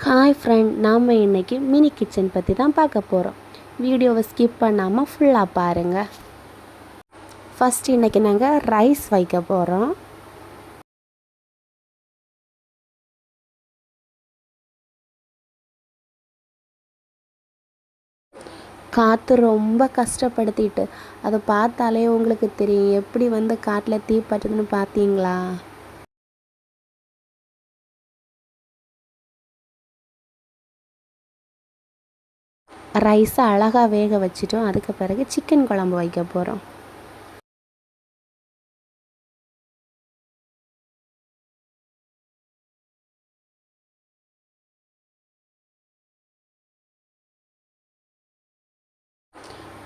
Hi friend, நாம் இன்றைக்கி mini kitchen பற்றி தான் பார்க்க போகிறோம். வீடியோவை ஸ்கிப் பண்ணாமல் ஃபுல்லாக பாருங்கள். ஃபஸ்ட் இன்றைக்கி நாங்கள் ரைஸ் வைக்க போகிறோம். காற்று ரொம்ப கஷ்டப்படுத்திட்டு அதை பார்த்தாலே உங்களுக்கு தெரியும் எப்படி காட்டில் தீ பட்டுதுன்னு பார்த்தீங்களா? ரைஸை அழகாக வேக வச்சுட்டோம். அதுக்கு பிறகு சிக்கன் குழம்பு வைக்க போகிறோம்.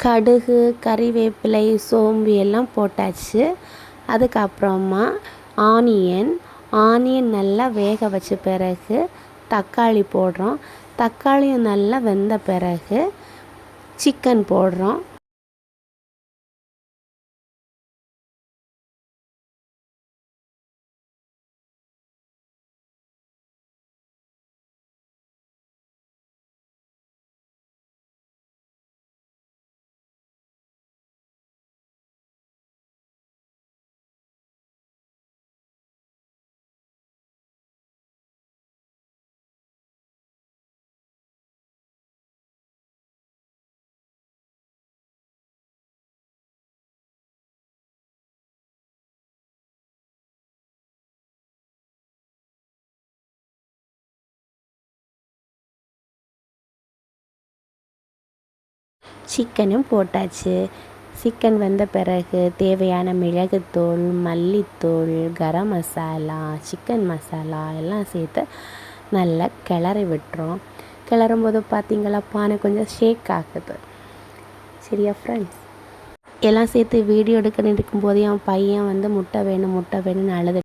கடுகு, கறிவேப்பிலை, சோம்பு எல்லாம் போட்டாச்சு. அதுக்கப்புறமா ஆனியன் நல்லா வேக வச்ச பிறகு தக்காளி போடுறோம். தக்காளியும் நல்லா வெந்த பிறகு சிக்கன் போடுறோம். சிக்கனும் போட்டாச்சு. சிக்கன் வெந்த பிறகு தேவையான மிளகுத்தூள், மல்லித்தூள், கரம் மசாலா, சிக்கன் மசாலா எல்லாம் சேர்த்து நல்லா கிளறி விட்டுறோம். கிளறும் போது பார்த்திங்களா, பானை கொஞ்சம் ஷேக் ஆகுது. சரியா ஃப்ரெண்ட்ஸ்? எல்லாம் சேர்த்து வீடியோ எடுக்கணும் இருக்கும்போது என் பையன் முட்டை வேணும்னு அழுது